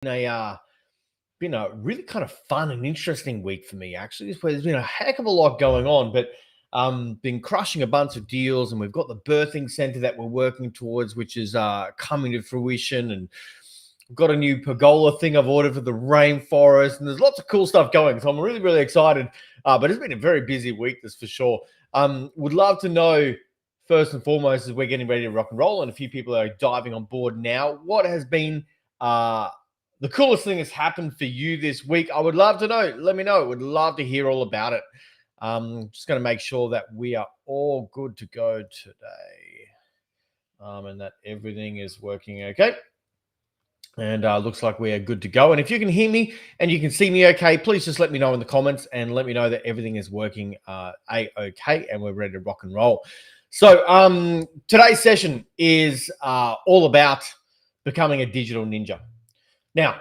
Been a really kind of fun and interesting week for me, actually. There's been a heck of a lot going on, but been crushing a bunch of deals, and we've got the birthing center that we're working towards, which is coming to fruition. And I've got a new pergola thing I've ordered for the rainforest, and there's lots of cool stuff going. So I'm really, really excited. But it's been a very busy week, that's for sure. Would love to know, first and foremost, as we're getting ready to rock and roll, and a few people are diving on board now, what has been the coolest thing that's happened for you this week? I would love to know. Let me know. Would love to hear all about it. Just going to make sure that we are all good to go today, and that everything is working okay. And looks like we are good to go. And if you can hear me and you can see me okay, please just let me know in the comments and let me know that everything is working a-okay and we're ready to rock and roll. So today's session is all about becoming a digital ninja. Now,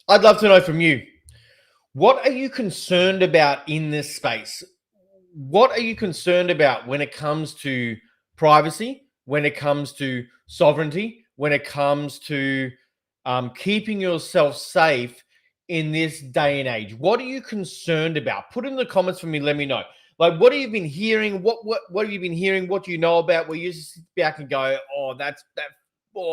I'd love to know from you, what are you concerned about in this space? What are you concerned about when it comes to privacy, when it comes to sovereignty, when it comes to keeping yourself safe in this day and age? What are you concerned about? Put it in the comments for me. Let me know. Like, what have you been hearing? What have you been hearing? What do you know about? Where you just sit back and go, oh,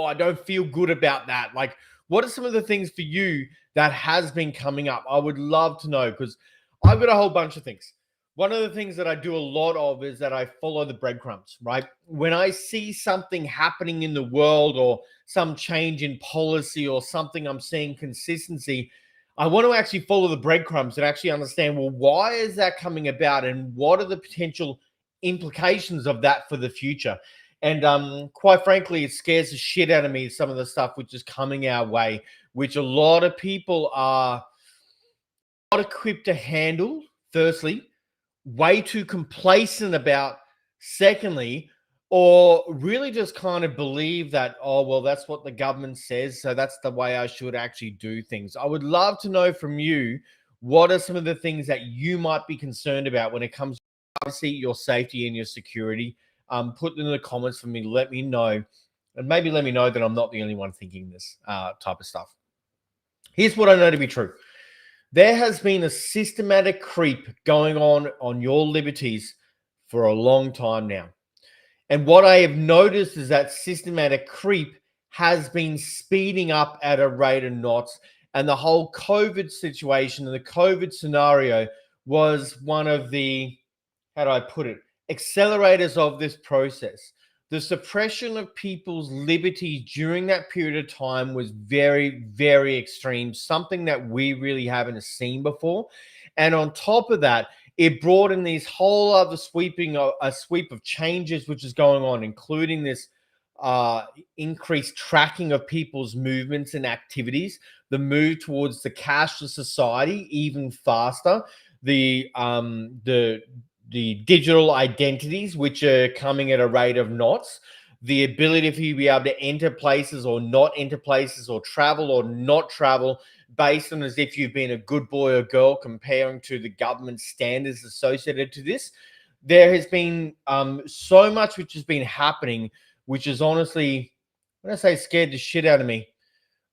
I don't feel good about that. Like, what are some of the things for you that has been coming up? I would love to know, because I've got a whole bunch of things. One of the things that I do a lot of is that I follow the breadcrumbs, right? When I see something happening in the world or some change in policy or something I'm seeing consistency, I want to actually follow the breadcrumbs and actually understand, well, why is that coming about and what are the potential implications of that for the future? And quite frankly, it scares the shit out of me, some of the stuff which is coming our way, which a lot of people are not equipped to handle, firstly, way too complacent about, secondly, or really just kind of believe that, oh, well, that's what the government says, so that's the way I should actually do things. I would love to know from you, what are some of the things that you might be concerned about when it comes to privacy, your safety, and your security? Put them in the comments for me. Let me know. And maybe let me know that I'm not the only one thinking this type of stuff. Here's what I know to be true. There has been a systematic creep going on your liberties for a long time now. And what I have noticed is that systematic creep has been speeding up at a rate of knots. And the whole COVID situation and the COVID scenario was one of the, how do I put it, accelerators of this process. The suppression of people's liberties during that period of time was very, very extreme, something that we really haven't seen before. And on top of that, it brought in these whole other sweep of changes which is going on, including this increased tracking of people's movements and activities, the move towards the cashless society even faster, the digital identities, which are coming at a rate of knots, the ability for you to be able to enter places or not enter places, or travel or not travel, based on as if you've been a good boy or girl, comparing to the government standards associated to this. There has been so much which has been happening, which is honestly, when I say scared the shit out of me,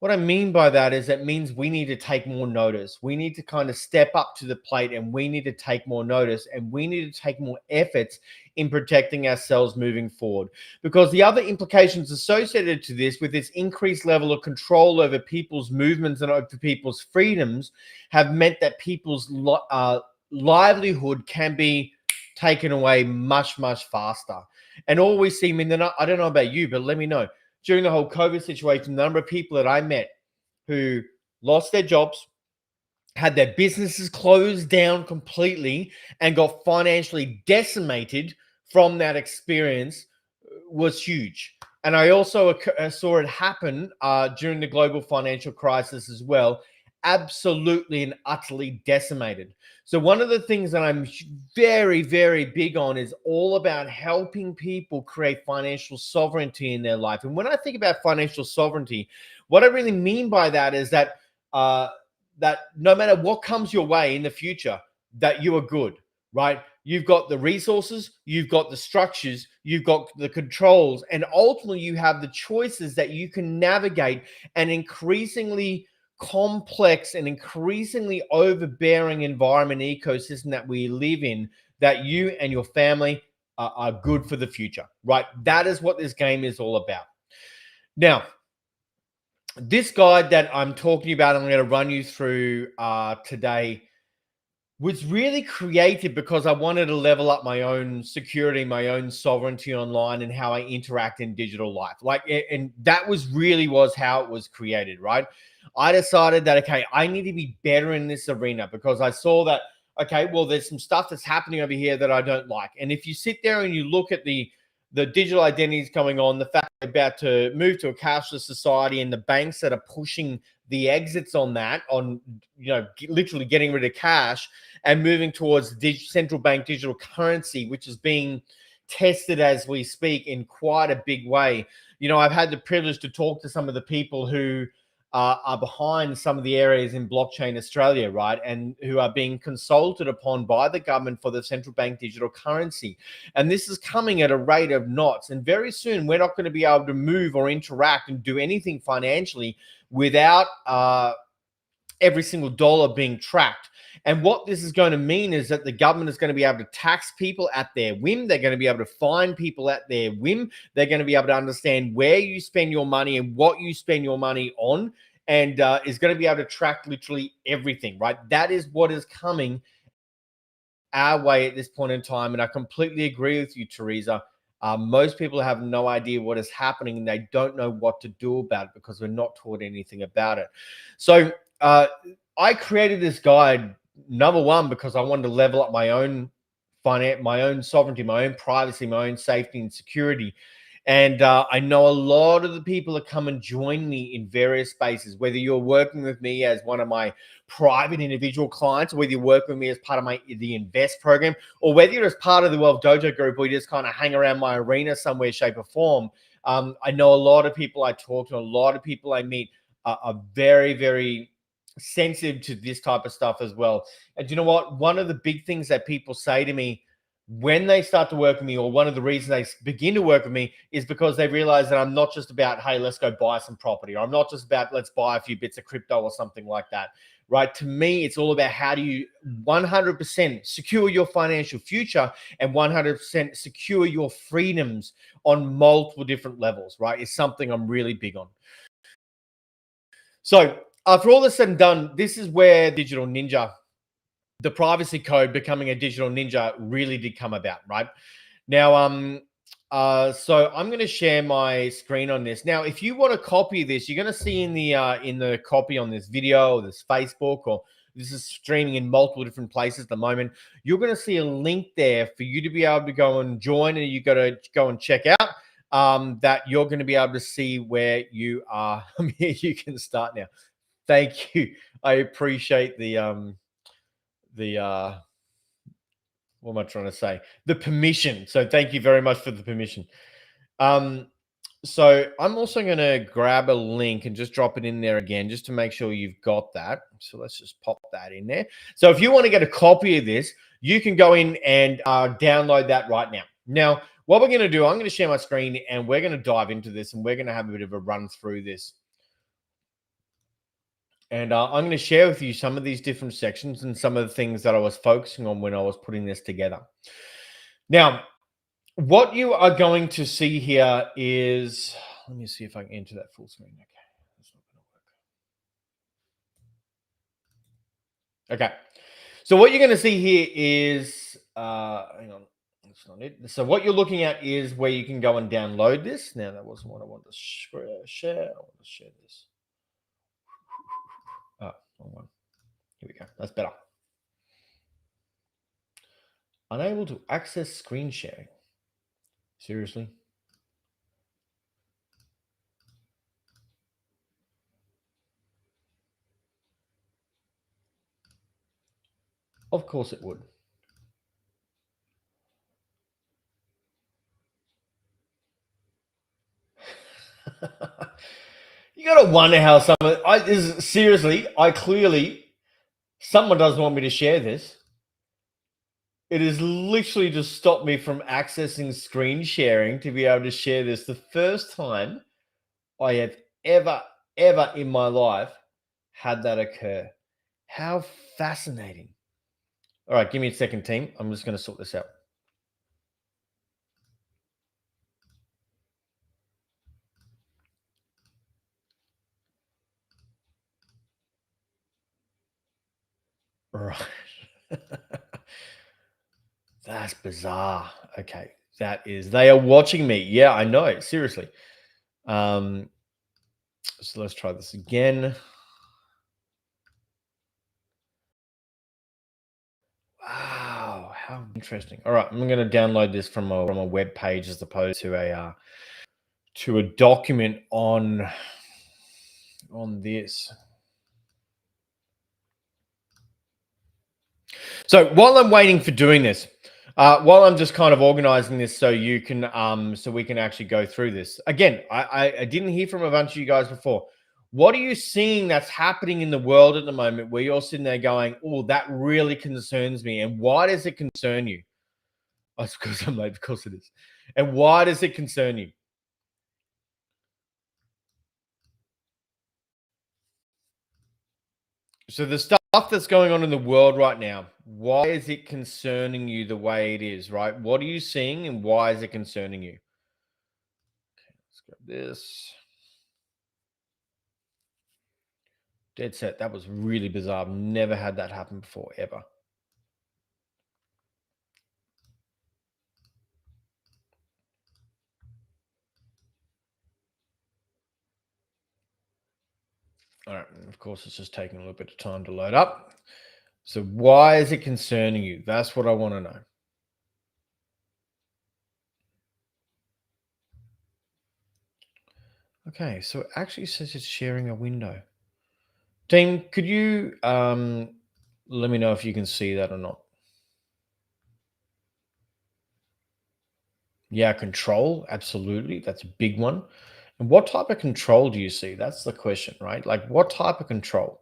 what I mean by that is that means we need to take more notice. We need to kind of step up to the plate, and we need to take more notice, and we need to take more efforts in protecting ourselves moving forward. Because the other implications associated to this, with this increased level of control over people's movements and over people's freedoms, have meant that people's livelihood can be taken away much, much faster. And all we see, I mean, I don't know about you, but let me know. During the whole COVID situation, the number of people that I met who lost their jobs, had their businesses closed down completely, and got financially decimated from that experience was huge. And I also saw it happen during the global financial crisis as well, absolutely and utterly decimated. So one of the things that I'm very, very big on is all about helping people create financial sovereignty in their life. And when I think about financial sovereignty, what I really mean by that is that that no matter what comes your way in the future, that you are good, right? You've got the resources, you've got the structures, you've got the controls, and ultimately you have the choices that you can navigate an increasingly complex and increasingly overbearing environment ecosystem that we live in, that you and your family are good for the future, right? That is what this game is all about. Now, this guide that I'm talking about, I'm going to run you through today, was really created because I wanted to level up my own security, my own sovereignty online, and how I interact in digital life. And that was how it was created, right? I decided that, okay, I need to be better in this arena because I saw that, okay, well, there's some stuff that's happening over here that I don't like. And if you sit there and you look at the digital identities coming on, the fact they're about to move to a cashless society, and the banks that are pushing the exits on that, on literally getting rid of cash and moving towards central bank digital currency, which is being tested as we speak in quite a big way. I've had the privilege to talk to some of the people who are behind some of the areas in blockchain Australia, right? And who are being consulted upon by the government for the central bank digital currency. And this is coming at a rate of knots. And very soon, we're not going to be able to move or interact and do anything financially without every single dollar being tracked. And what this is going to mean is that the government is going to be able to tax people at their whim. They're going to be able to fine people at their whim. They're going to be able to understand where you spend your money and what you spend your money on, and is going to be able to track literally everything, right? That is what is coming our way at this point in time. And I completely agree with you, Teresa. Most people have no idea what is happening, and they don't know what to do about it because we're not taught anything about it. So I created this guide, number one, because I wanted to level up my own finance, my own sovereignty, my own privacy, my own safety and security. And I know a lot of the people that come and join me in various spaces, whether you're working with me as one of my private individual clients, or whether you're working with me as part of the Invest program, or whether you're as part of the Wealth Dojo group, or you just kind of hang around my arena somewhere, shape or form. I know a lot of people I talk to, a lot of people I meet are very, very sensitive to this type of stuff as well. And you know what? One of the big things that people say to me when they start to work with me, or one of the reasons they begin to work with me, is because they realize that I'm not just about, hey, let's go buy some property, or I'm not just about, let's buy a few bits of crypto or something like that, right? To me, it's all about how do you 100% secure your financial future and 100% secure your freedoms on multiple different levels, right? It's something I'm really big on. So after all this said and done, this is where Digital Ninja, the privacy code becoming a digital ninja, really did come about, right? Now, so I'm going to share my screen on this. Now, if you want to copy this, you're going to see in the copy on this video, or this Facebook, or this is streaming in multiple different places at the moment. You're going to see a link there for you to be able to go and join, and you got to go and check out that you're going to be able to see where you are. Here you can start now. Thank you. I appreciate the what am I trying to say? The permission. So thank you very much for the permission. So I'm also going to grab a link and just drop it in there again, just to make sure you've got that. So let's just pop that in there. So if you want to get a copy of this, you can go in and download that right now. Now, what we're going to do, I'm going to share my screen and we're going to dive into this, and we're going to have a bit of a run through this. And I'm going to share with you some of these different sections and some of the things that I was focusing on when I was putting this together. Now, what you are going to see here is, let me see if I can enter that full screen. Okay, that's not going to work. Okay, so what you're going to see here is, hang on, that's not it. So what you're looking at is where you can go and download this. Now, that wasn't what I wanted to share. I want to share this. Oh, wrong one. Here we go. That's better. Unable to access screen sharing. Seriously? Of course it would. You got to wonder how someone, seriously, someone doesn't want me to share this. It has literally just stopped me from accessing screen sharing to be able to share this. The first time I have ever, ever in my life had that occur. How fascinating. All right, give me a second, team. I'm just going to sort this out. Right. That's bizarre. Okay. They are watching me. Yeah, I know. Seriously. Um, so let's try this again. Wow, how interesting. All right, I'm going to download this from a web page as opposed to a document on this. So while I'm waiting for doing this, while I'm just kind of organizing this, so you can so we can actually go through this again. I didn't hear from a bunch of you guys before. What are you seeing that's happening in the world at the moment where you're sitting there going, "Oh, that really concerns me," and why does it concern you? Oh, it's because I'm late. Because it is. And why does it concern you? So the stuff that's going on in the world right now, why is it concerning you the way it is, right? What are you seeing and why is it concerning you? Let's grab this. Dead set. That was really bizarre. I've never had that happen before, ever. All right. And of course, it's just taking a little bit of time to load up. So why is it concerning you? That's what I want to know. Okay. So it actually says it's sharing a window. Team, could you let me know if you can see that or not? Yeah, control, absolutely. That's a big one. And what type of control do you see? That's the question, right? Like, what type of control?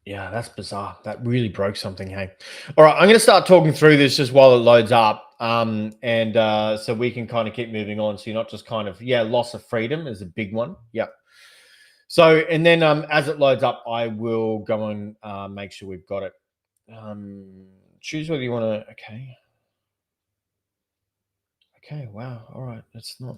Yeah, that's bizarre. That really broke something. Hey, all right, I'm going to start talking through this just while it loads up, and so we can kind of keep moving on. So you're not just kind of loss of freedom is a big one. Yep. So and then as it loads up, I will go and make sure we've got it. Choose whether you want to. Okay. Okay. Wow. All right. That's not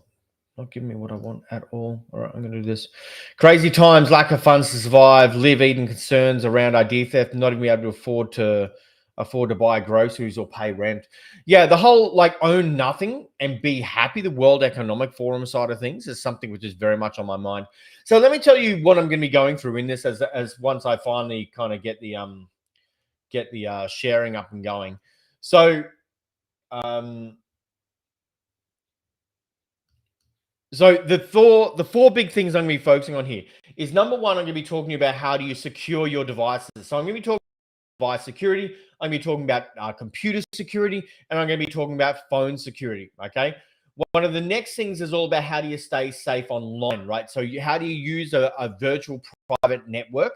giving me what I want at all. All right, I'm going to do this. Crazy times, lack of funds to survive, live, eating concerns around ID theft, not even be able to afford to buy groceries or pay rent. Yeah, the whole like own nothing and be happy. The World Economic Forum side of things is something which is very much on my mind. So let me tell you what I'm going to be going through in this as once I finally kind of get the sharing up and going. So um So the four big things I'm going to be focusing on here is number one, I'm going to be talking about how do you secure your devices. So I'm going to be talking device security. I'm going to be talking about computer security, and I'm going to be talking about phone security. Okay. One of the next things is all about how do you stay safe online, right? So how do you use a virtual private network?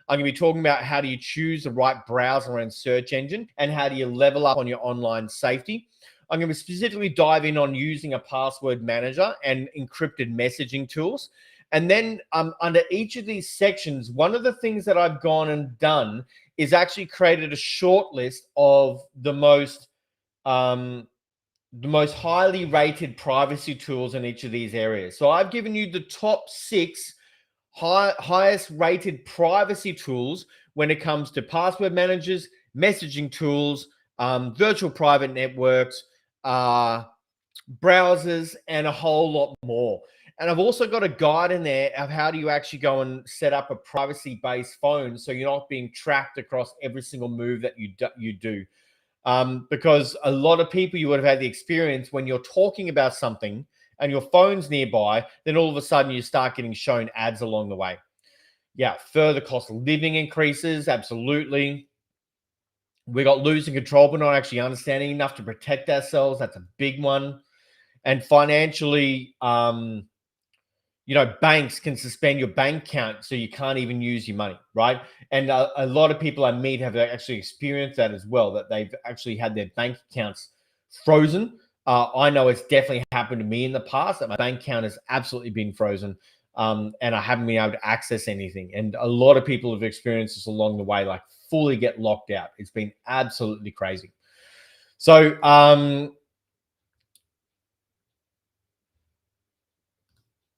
I'm going to be talking about how do you choose the right browser and search engine, and how do you level up on your online safety. I'm going to specifically dive in on using a password manager and encrypted messaging tools. And then under each of these sections, one of the things that I've gone and done is actually created a short list of the most highly rated privacy tools in each of these areas. So I've given you the top six highest rated privacy tools when it comes to password managers, messaging tools, virtual private networks, browsers, and a whole lot more. And I've also got a guide in there of how do you actually go and set up a privacy-based phone so you're not being tracked across every single move that you do. Because a lot of people, you would have had the experience when you're talking about something and your phone's nearby, then all of a sudden you start getting shown ads along the way. Yeah, further cost of living increases, absolutely. We got losing control, but not actually understanding enough to protect ourselves. That's a big one. And financially, banks can suspend your bank account so you can't even use your money, right? And a lot of people I meet have actually experienced that as well, that they've actually had their bank accounts frozen. I know it's definitely happened to me in the past that my bank account has absolutely been frozen, and I haven't been able to access anything. And a lot of people have experienced this along the way, like fully get locked out. It's been absolutely crazy. So,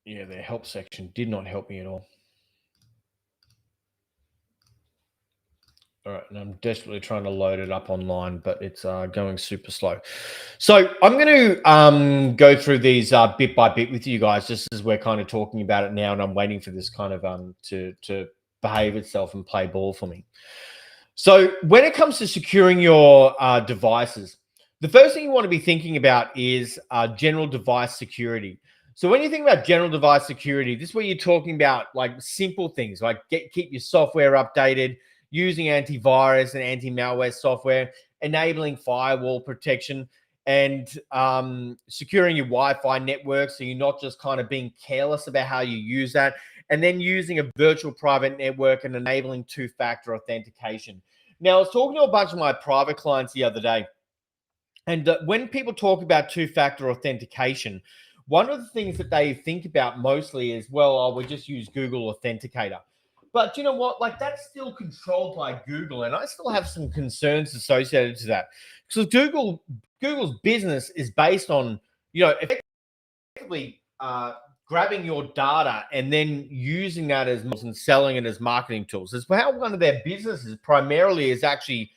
yeah, their help section did not help me at all. All right, and I'm desperately trying to load it up online, but it's going super slow. So I'm going to go through these bit by bit with you guys, just as we're kind of talking about it now, and I'm waiting for this kind of to behave itself and play ball for me. So when it comes to securing your devices, the first thing you want to be thinking about is general device security. So when you think about general device security, this is where you're talking about like simple things like keep your software updated, using antivirus and anti-malware software, enabling firewall protection, and securing your Wi-Fi network so you're not just kind of being careless about how you use that, and then using a virtual private network and enabling two-factor authentication. Now, I was talking to a bunch of my private clients the other day, and when people talk about two-factor authentication, one of the things that they think about mostly is, well, we just use Google Authenticator. But you know what? Like that's still controlled by Google, and I still have some concerns associated to that. So Google's business is based on, effectively grabbing your data and then using that as and selling it as marketing tools. It's how one of their businesses primarily is actually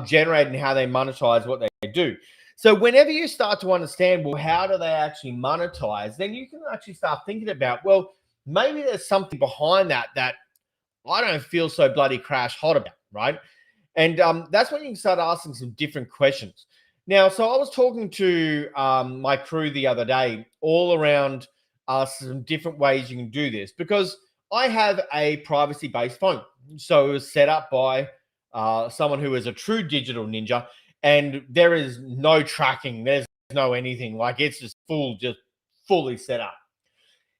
generating how they monetize what they do. So whenever you start to understand, well, how do they actually monetize, then you can actually start thinking about, well, maybe there's something behind that I don't feel so bloody crash hot about, right? And that's when you can start asking some different questions. Now, so I was talking to my crew the other day all around some different ways you can do this because I have a privacy based phone. So it was set up by someone who is a true digital ninja, and there is no tracking, there's no anything. Like it's just fully set up.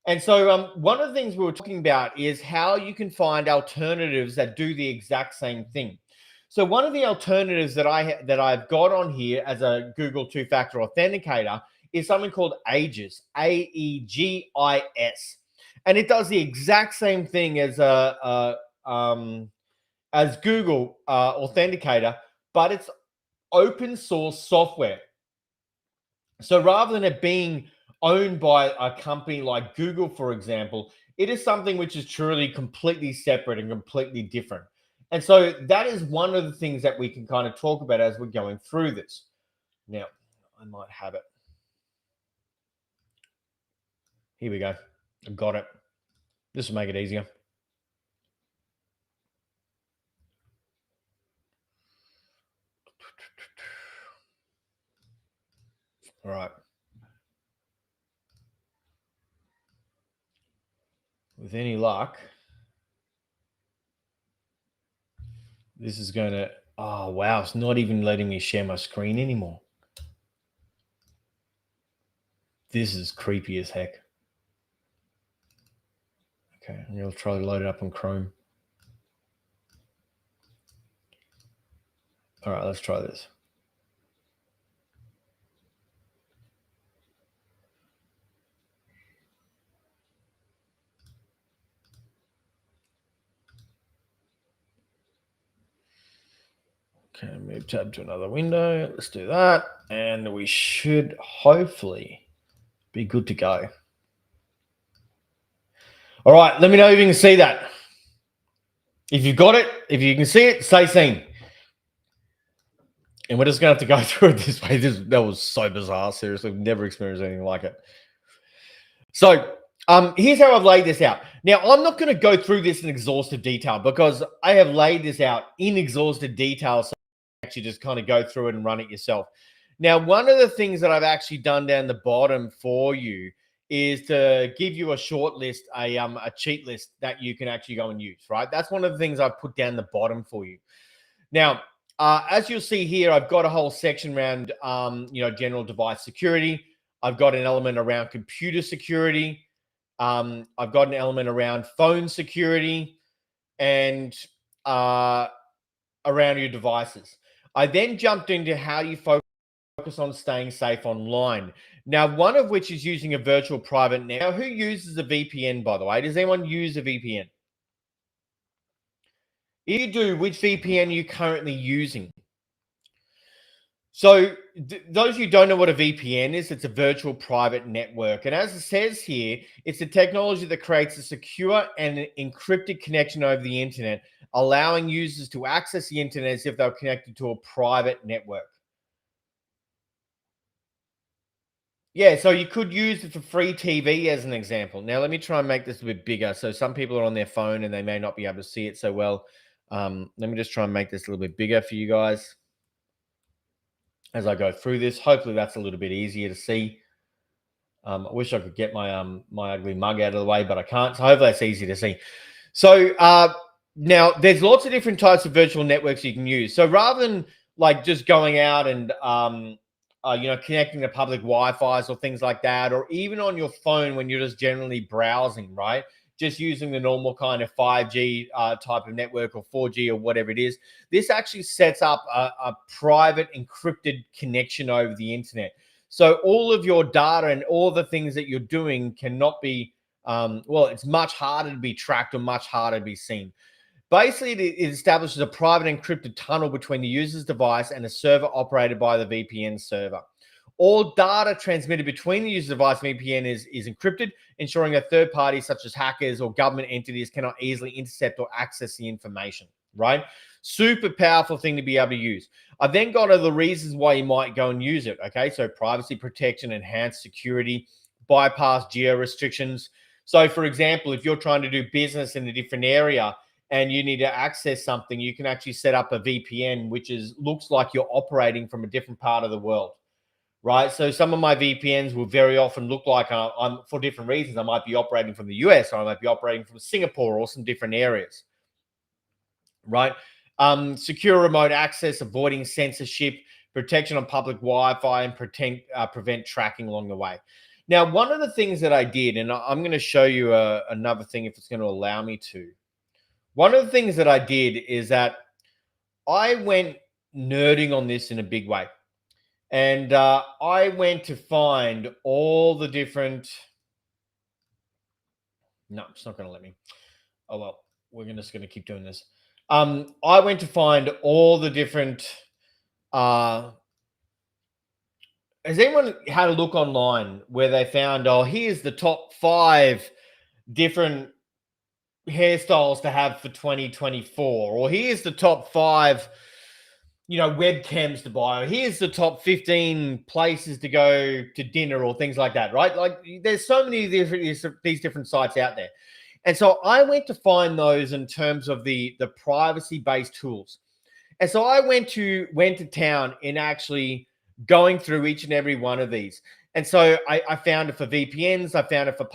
And so, one of the things we were talking about is how you can find alternatives that do the exact same thing. So, one of the alternatives that I've got on here as a Google two-factor authenticator is something called Aegis, Aegis, and it does the exact same thing as Google Authenticator, but it's open source software. So rather than it being owned by a company like Google, for example, it is something which is truly completely separate and completely different. And so that is one of the things that we can kind of talk about as we're going through this. Now, I might have it. Here we go. I got it. This will make it easier. All right. With any luck, this is going to, oh, wow. It's not even letting me share my screen anymore. This is creepy as heck. Okay, I'm going to try to load it up on Chrome. All right, let's try this. Okay, move tab to another window. Let's do that. And we should hopefully be good to go. All right, let me know if you can see that. If you've got it, if you can see it, stay seen. And we're just going to have to go through it this way. That was so bizarre. Seriously, we've never experienced anything like it. So here's how I've laid this out. Now, I'm not going to go through this in exhaustive detail because I have laid this out in exhaustive detail. So actually just kind of go through it and run it yourself. Now, one of the things that I've actually done down the bottom for you is to give you a short list, a cheat list that you can actually go and use, right? That's one of the things I've put down the bottom for you. Now, As you'll see here, I've got a whole section around, general device security. I've got an element around computer security. I've got an element around phone security and around your devices. I then jumped into how you focus on staying safe online. Now, one of which is using a virtual private network. Now, who uses a VPN, by the way? Does anyone use a VPN? If you do, which VPN are you currently using? So, those who don't know what a VPN is, it's a virtual private network. And as it says here, it's a technology that creates a secure and encrypted connection over the internet, allowing users to access the internet as if they're connected to a private network. Yeah, so you could use it for free TV as an example. Now, let me try and make this a bit bigger. So some people are on their phone and they may not be able to see it so well. Let me just try and make this a little bit bigger for you guys as I go through this. Hopefully that's a little bit easier to see. I wish I could get my ugly mug out of the way, but I can't. So hopefully that's easy to see. So now there's lots of different types of virtual networks you can use. So rather than like just going out and connecting to public Wi-Fi's or things like that, or even on your phone when you're just generally browsing, right? Just using the normal kind of 5G type of network or 4G or whatever it is. This actually sets up a private encrypted connection over the internet. So all of your data and all the things that you're doing cannot be, it's much harder to be tracked or much harder to be seen. Basically, it establishes a private encrypted tunnel between the user's device and a server operated by the VPN server. All data transmitted between the user device and VPN is encrypted, ensuring that third parties such as hackers or government entities cannot easily intercept or access the information, right? Super powerful thing to be able to use. I then got to the reasons why you might go and use it, okay? So privacy protection, enhanced security, bypass geo restrictions. So for example, if you're trying to do business in a different area, and you need to access something, you can actually set up a VPN, which looks like you're operating from a different part of the world, right? So some of my VPNs will very often look like I'm for different reasons. I might be operating from the US, or I might be operating from Singapore, or some different areas, right? Secure remote access, avoiding censorship, protection on public Wi-Fi, and prevent tracking along the way. Now, one of the things that I did, and I'm going to show you another thing if it's going to allow me to. One of the things that I did is that I went nerding on this in a big way. And I went to find all the different... No, it's not going to let me. Oh, well, we're just going to keep doing this. I went to find all the different... has anyone had a look online where they found, here's the top 5 different hairstyles to have for 2024, or here's the top 5 webcams to buy, or here's the top 15 places to go to dinner, or things like that, right? Like there's so many these different sites out there. And so I went to find those in terms of the privacy based tools. And so I went to town in actually going through each and every one of these. And so I found it for VPNs, I found it for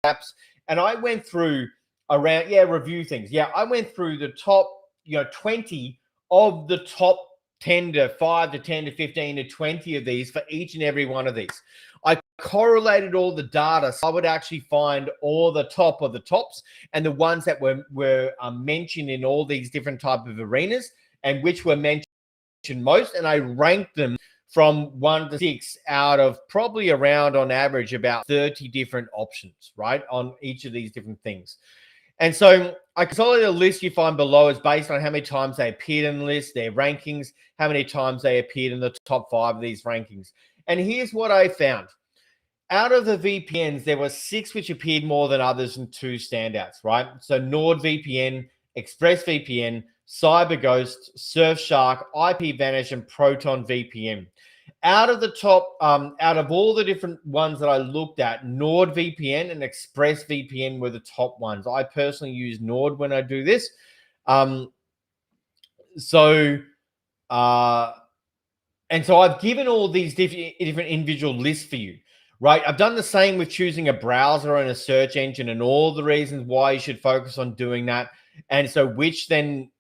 apps, and I went through around review things. I went through the top 20 of the top 10 to 5 to 10 to 15 to 20 of these for each and every one of these. I correlated all the data, so I would actually find all the top of the tops and the ones that were mentioned in all these different type of arenas, and which were mentioned most, and I ranked them from 1 to 6 out of probably around, on average, about 30 different options, right, on each of these different things. And so I consolidated the list you find below is based on how many times they appeared in the list, their rankings, how many times they appeared in the top 5 of these rankings. And here's what I found. Out of the VPNs, there were 6 which appeared more than others and 2 standouts, right? So NordVPN, ExpressVPN, CyberGhost, Surfshark, IPVanish, and Proton VPN. Out of the top, out of all the different ones that I looked at, NordVPN and ExpressVPN were the top ones. I personally use Nord when I do this. And so I've given all these different individual lists for you, right? I've done the same with choosing a browser and a search engine and all the reasons why you should focus on doing that. And so which then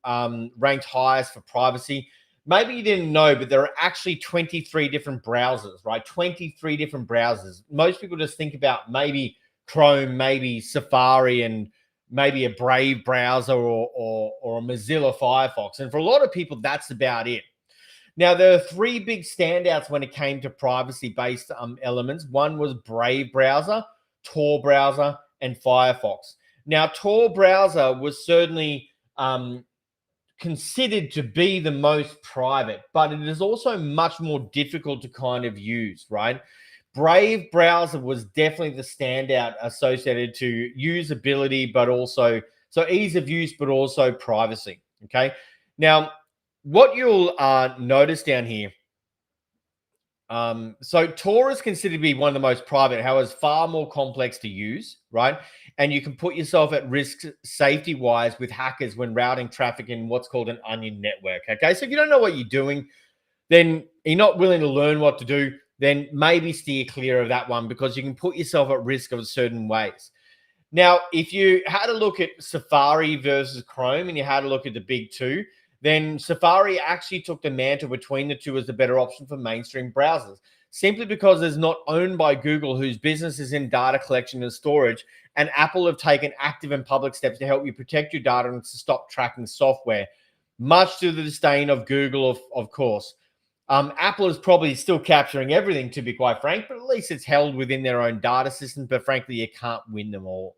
ranked highest for privacy. Maybe you didn't know, but there are actually 23 different browsers, right? 23 different browsers. Most people just think about maybe Chrome, maybe Safari, and maybe a Brave browser or a Mozilla Firefox. And for a lot of people, that's about it. Now, there are three big standouts when it came to privacy-based elements. One was Brave browser, Tor browser, and Firefox. Now, Tor browser was certainly considered to be the most private, but it is also much more difficult to kind of use, right? Brave browser was definitely the standout associated to usability, but also so ease of use, but also privacy. Okay. Now, what you'll notice down here, so Tor is considered to be one of the most private, however, it's far more complex to use, right? And you can put yourself at risk safety wise with hackers when routing traffic in what's called an onion network. Okay. So if you don't know what you're doing, then you're not willing to learn what to do, then maybe steer clear of that one because you can put yourself at risk of certain ways. Now, if you had a look at Safari versus Chrome and you had a look at the big two, then Safari actually took the mantle between the two as the better option for mainstream browsers, simply because it's not owned by Google, whose business is in data collection and storage, and Apple have taken active and public steps to help you protect your data and to stop tracking software, much to the disdain of Google, of course. Apple is probably still capturing everything, to be quite frank, but at least it's held within their own data system. But frankly, you can't win them all.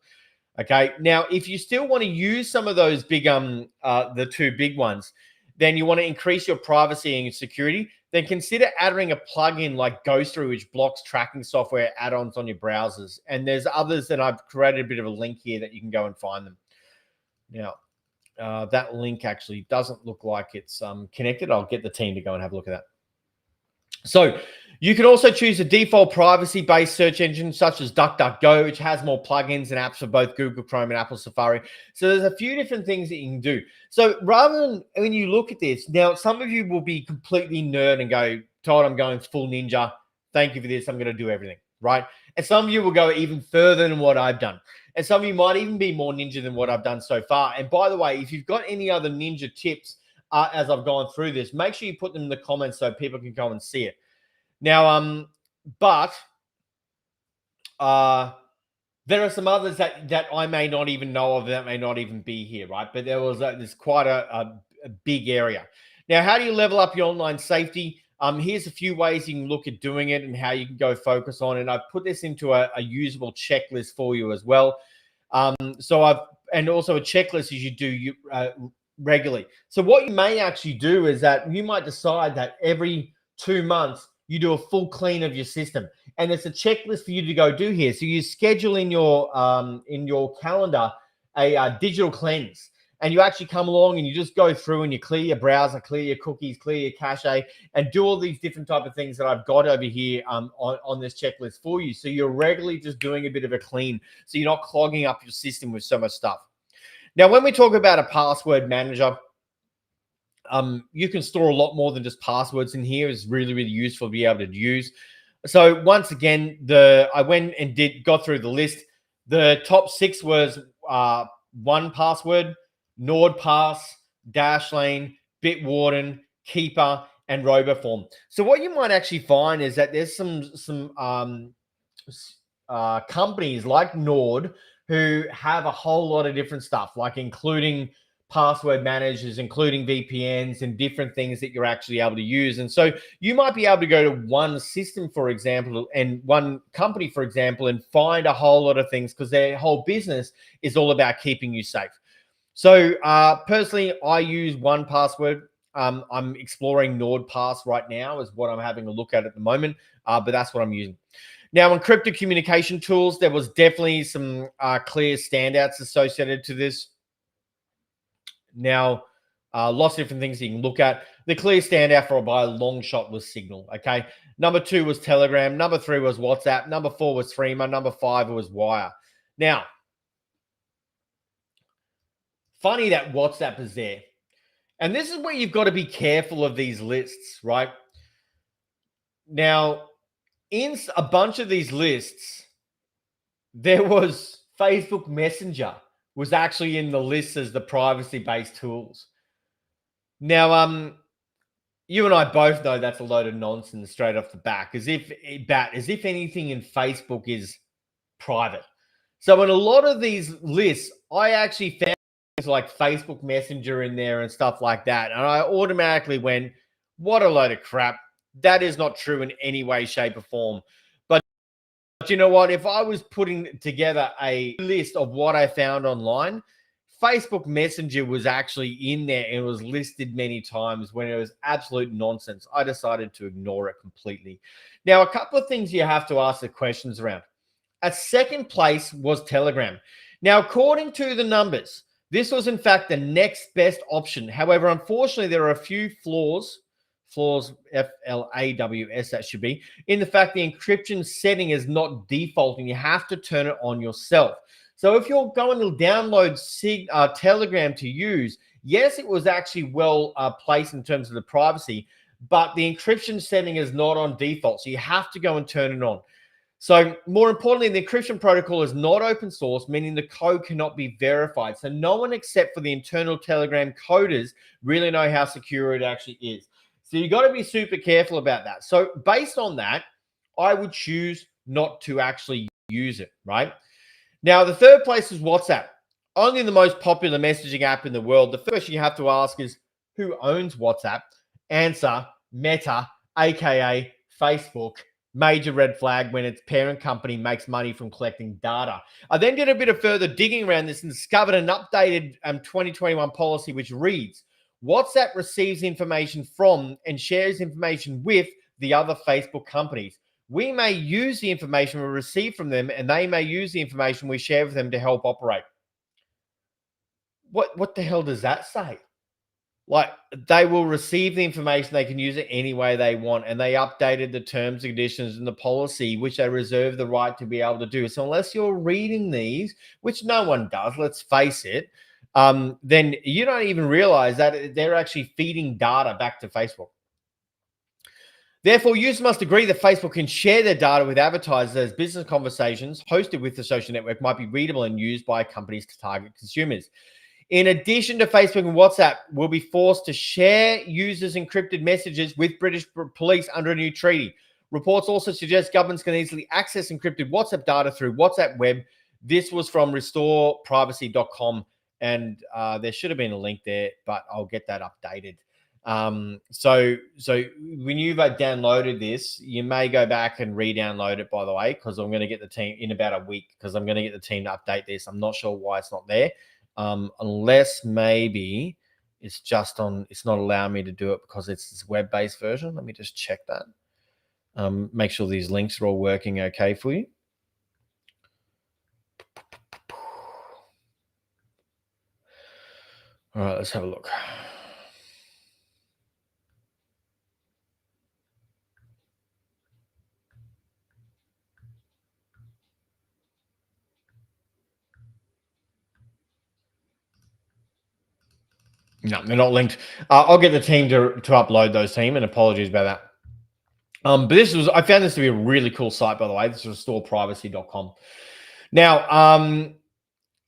Okay. Now, if you still want to use some of those big, the two big ones, then you want to increase your privacy and security, then consider adding a plugin like Ghostery, which blocks tracking software add-ons on your browsers. And there's others that I've created a bit of a link here that you can go and find them. Now, that link actually doesn't look like it's connected. I'll get the team to go and have a look at that. So you can also choose a default privacy-based search engine such as DuckDuckGo, which has more plugins and apps for both Google Chrome and Apple Safari. So there's a few different things that you can do. So rather than when you look at this, now some of you will be completely nerd and go, Todd, I'm going full ninja. Thank you for this. I'm going to do everything, right? And some of you will go even further than what I've done. And some of you might even be more ninja than what I've done so far. And by the way, if you've got any other ninja tips as I've gone through this, make sure you put them in the comments so people can go and see it. Now, but there are some others that I may not even know of, that may not even be here, right? But there's quite a big area. Now, how do you level up your online safety? Here's a few ways you can look at doing it and how you can go focus on it. And I've put this into a usable checklist for you as well. And also a checklist as you do regularly. So what you may actually do is that you might decide that every 2 months you do a full clean of your system, and it's a checklist for you to go do here. So you schedule in your calendar a digital cleanse, and you actually come along and you just go through and you clear your browser, clear your cookies, clear your cache, and do all these different type of things that I've got over here on this checklist for you. So you're regularly just doing a bit of a clean, so you're not clogging up your system with so much stuff. Now, when we talk about a password manager, you can store a lot more than just passwords in here. It's really, really useful to be able to use. So once again, I went and got through the list. The top 6 was 1Password, NordPass, Dashlane, Bitwarden, Keeper, and Roboform. So what you might actually find is that there's some companies like Nord who have a whole lot of different stuff, like including password managers, including VPNs and different things that you're actually able to use. And so you might be able to go to one system, for example, and one company, for example, and find a whole lot of things because their whole business is all about keeping you safe. So personally, I use 1Password. I'm exploring NordPass right now is what I'm having a look at the moment, but that's what I'm using. Now, on crypto communication tools, there was definitely some clear standouts associated to this. Now, lots of different things you can look at. The clear standout for by a long shot was Signal. Okay. Number 2 was Telegram. Number 3 was WhatsApp. Number 4 was Threema. Number 5 was Wire. Now, funny that WhatsApp is there. And this is where you've got to be careful of these lists, right? Now, in a bunch of these lists, there was Facebook Messenger, was actually in the list as the privacy-based tools. Now, you and I both know that's a load of nonsense straight off the back, as if anything in Facebook is private. So in a lot of these lists, I actually found things like Facebook Messenger in there and stuff like that. And I automatically went, what a load of crap. That is not true in any way, shape, or form. But you know what? If I was putting together a list of what I found online, Facebook Messenger was actually in there and was listed many times when it was absolute nonsense. I decided to ignore it completely. Now, a couple of things you have to ask the questions around. At second place was Telegram. Now, according to the numbers, this was in fact the next best option. However, unfortunately, there are a few flaws, FLAWS, that should be, in the fact the encryption setting is not defaulting. You have to turn it on yourself. So if you're going to download Telegram to use, yes, it was actually well placed in terms of the privacy, but the encryption setting is not on default. So you have to go and turn it on. So more importantly, the encryption protocol is not open source, meaning the code cannot be verified. So no one except for the internal Telegram coders really know how secure it actually is. So you got to be super careful about that. So based on that, I would choose not to actually use it, right? Now, the third place is WhatsApp. Only the most popular messaging app in the world. The first question you have to ask is, who owns WhatsApp? Answer, Meta, aka Facebook. Major red flag when its parent company makes money from collecting data. I then did a bit of further digging around this and discovered an updated 2021 policy which reads, WhatsApp receives information from and shares information with the other Facebook companies. We may use the information we receive from them, and they may use the information we share with them to help operate. What the hell does that say? Like, they will receive the information, they can use it any way they want, and they updated the terms and conditions and the policy, which they reserve the right to be able to do. So unless you're reading these, which no one does, let's face it, then you don't even realize that they're actually feeding data back to Facebook. Therefore, users must agree that Facebook can share their data with advertisers as business conversations hosted with the social network might be readable and used by companies to target consumers. In addition to Facebook and WhatsApp, will be forced to share users' encrypted messages with British police under a new treaty. Reports also suggest governments can easily access encrypted WhatsApp data through WhatsApp Web. This was from restoreprivacy.com, and there should have been a link there, but I'll get that updated. So when you've downloaded this, you may go back and re-download it, by the way, because I'm going to get the team in about a week, because I'm going to get the team to update this. I'm not sure why it's not there. Unless maybe it's just it's not allowing me to do it because it's this web-based version. Let me just check that. Make sure these links are all working okay for you. All right, let's have a look. No, they're not linked. I'll get the team to upload those, team, and apologies about that. But I found this to be a really cool site, by the way. This is restoreprivacy.com. Now,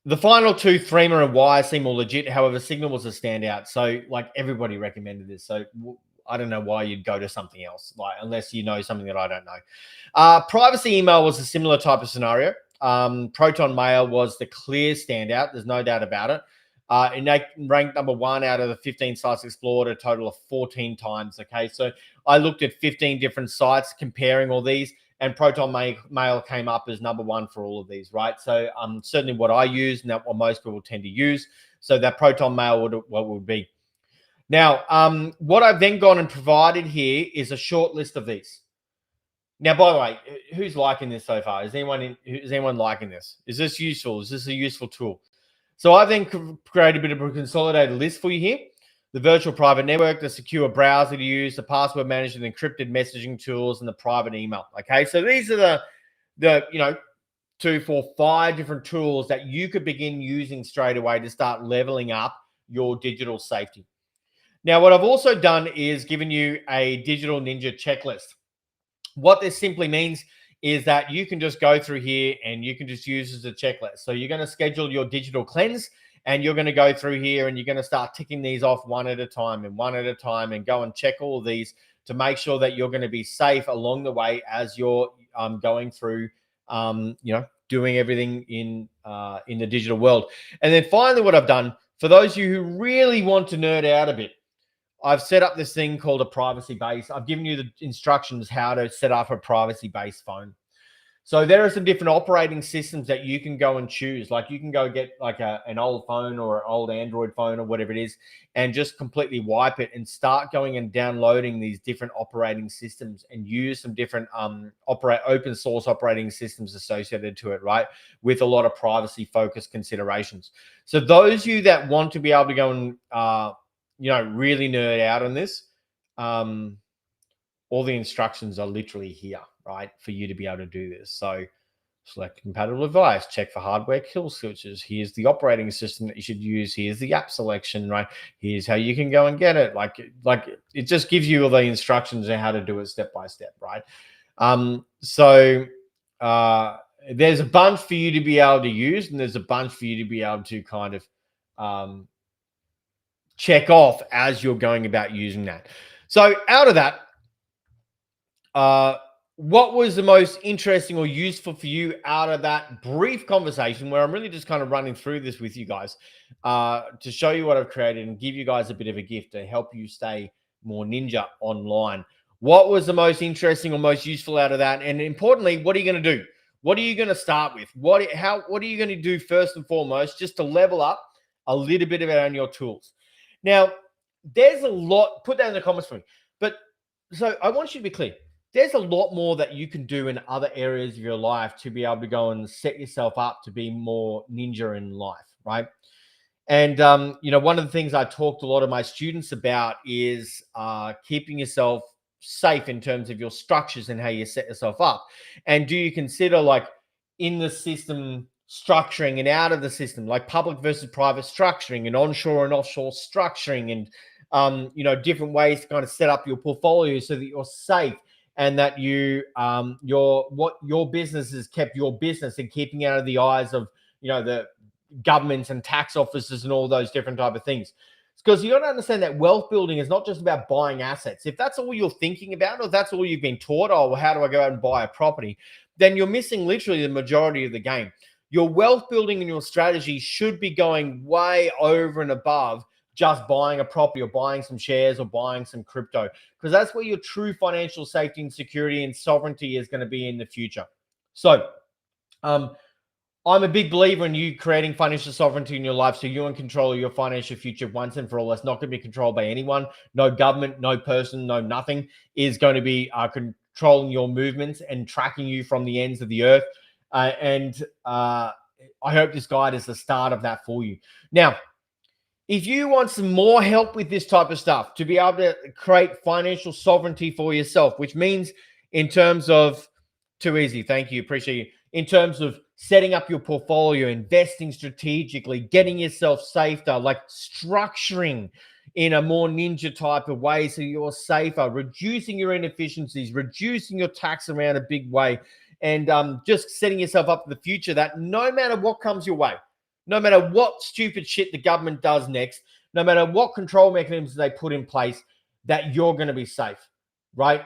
the final two, Threema and Wire, seem more legit. However, Signal was a standout. So, like, everybody recommended this. So, I don't know why you'd go to something else, like, unless you know something that I don't know. Privacy email was a similar type of scenario. Proton Mail was the clear standout. There's no doubt about it. And they ranked number 1 out of the 15 sites explored a total of 14 times. Okay, so I looked at 15 different sites comparing all these, and Proton Mail came up as number 1 for all of these, right? So certainly what I use and what most people tend to use. So that Proton Mail would be. Now, what I've then gone and provided here is a short list of these. Now, by the way, who's liking this so far? Is anyone liking this? Is this useful? Is this a useful tool? So I then created a bit of a consolidated list for you here. The virtual private network, the secure browser to use, the password management, encrypted messaging tools, and the private email. Okay, so these are the 2, 4, 5 different tools that you could begin using straight away to start leveling up your digital safety. Now, what I've also done is given you a digital ninja checklist. What this simply means is that you can just go through here and you can just use as a checklist. So you're going to schedule your digital cleanse, and you're going to go through here and you're going to start ticking these off one at a time and go and check all of these to make sure that you're going to be safe along the way as you're going through, doing everything in the digital world. And then finally, what I've done for those of you who really want to nerd out a bit, I've set up this thing called a privacy base. I've given you the instructions how to set up a privacy based phone. So there are some different operating systems that you can go and choose. Like you can go get like an old phone or an old Android phone or whatever it is, and just completely wipe it and start going and downloading these different operating systems and use some different open source operating systems associated to it, right? With a lot of privacy focused considerations. So those of you that want to be able to go and really nerd out on this, all the instructions are literally here, right, for you to be able to do this. So select compatible device, check for hardware kill switches. Here's the operating system that you should use. Here's the app selection, right? Here's how you can go and get it. Like it just gives you all the instructions on how to do it step by step, right? So there's a bunch for you to be able to use, and there's a bunch for you to be able to kind of check off as you're going about using that. So out of that, what was the most interesting or useful for you out of that brief conversation where I'm really just kind of running through this with you guys to show you what I've created and give you guys a bit of a gift to help you stay more ninja online? What was the most interesting or most useful out of that? And importantly, what are you going to do? What are you going to start with? What are you going to do first and foremost just to level up a little bit around your tools? Now, there's a lot, put that in the comments for me. But so I want you to be clear. There's a lot more that you can do in other areas of your life to be able to go and set yourself up to be more ninja in life, right? And, one of the things I talked to a lot of my students about is keeping yourself safe in terms of your structures and how you set yourself up. And do you consider like in the system structuring and out of the system, like public versus private structuring and onshore and offshore structuring and, different ways to kind of set up your portfolio so that you're safe and that your business has kept your business and keeping out of the eyes of, the governments and tax officers and all those different type of things. It's because you got to understand that wealth building is not just about buying assets. If that's all you're thinking about, or that's all you've been taught, oh, well, how do I go out and buy a property? Then you're missing literally the majority of the game. Your wealth building and your strategy should be going way over and above just buying a property or buying some shares or buying some crypto, because that's where your true financial safety and security and sovereignty is going to be in the future. So, I'm a big believer in you creating financial sovereignty in your life so you're in control of your financial future once and for all. It's not going to be controlled by anyone. No government, no person, no nothing is going to be controlling your movements and tracking you from the ends of the earth. I hope this guide is the start of that for you. Now, if you want some more help with this type of stuff to be able to create financial sovereignty for yourself, which means in terms of, too easy, thank you, appreciate you, in terms of setting up your portfolio, investing strategically, getting yourself safer, like structuring in a more ninja type of way so you're safer, reducing your inefficiencies, reducing your tax around a big way, and just setting yourself up for the future that no matter what comes your way, no matter what stupid shit the government does next, no matter what control mechanisms they put in place, that you're going to be safe, right?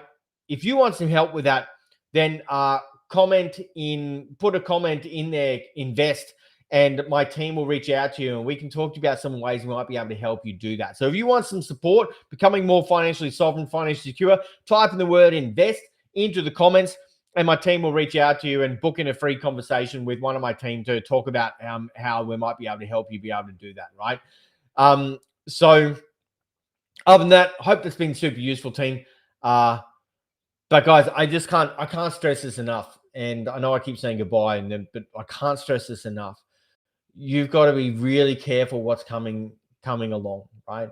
If you want some help with that, then put a comment in there, invest, and my team will reach out to you and we can talk to you about some ways we might be able to help you do that. So if you want some support, becoming more financially sovereign, financially secure, type in the word invest into the comments and my team will reach out to you and book in a free conversation with one of my team to talk about how we might be able to help you be able to do that, right? So other than that, I hope that's been super useful, team. But guys, I can't stress this enough. And I know I keep saying goodbye, but I can't stress this enough. You've got to be really careful what's coming along, right?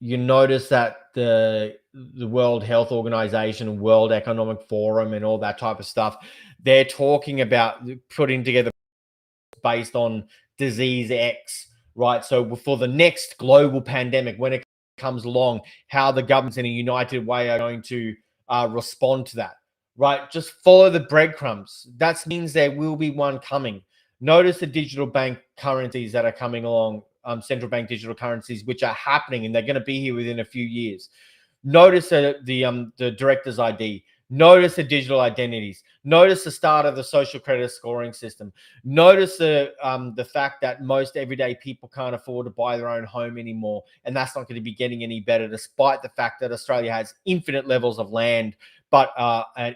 You notice that the World Health Organization, World Economic Forum, and all that type of stuff, they're talking about putting together based on disease X, right? So for the next global pandemic, when it comes along, how the governments in a united way are going to respond to that, right? Just follow the breadcrumbs. That means there will be one coming. Notice the digital bank currencies that are coming along, central bank digital currencies, which are happening, and they're going to be here within a few years. Notice the director's ID. Notice the digital identities. Notice the start of the social credit scoring system. Notice the fact that most everyday people can't afford to buy their own home anymore, and that's not going to be getting any better, despite the fact that Australia has infinite levels of land, but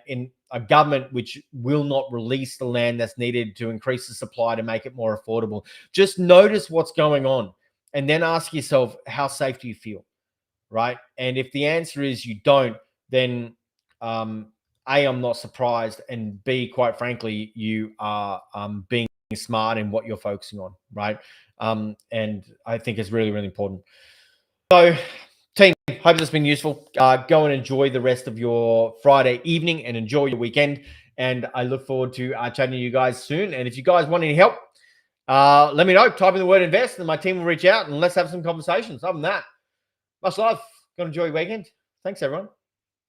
in a government which will not release the land that's needed to increase the supply to make it more affordable. Just notice what's going on, and then ask yourself, how safe do you feel? Right? And if the answer is you don't, then A, I'm not surprised, and B, quite frankly, you are being smart in what you're focusing on, right? And I think it's really, really important. So, team, hope this has been useful. Go and enjoy the rest of your Friday evening and enjoy your weekend. And I look forward to chatting to you guys soon. And if you guys want any help, let me know. Type in the word invest, and my team will reach out and let's have some conversations. Other than that, much love. Go enjoy your weekend. Thanks, everyone.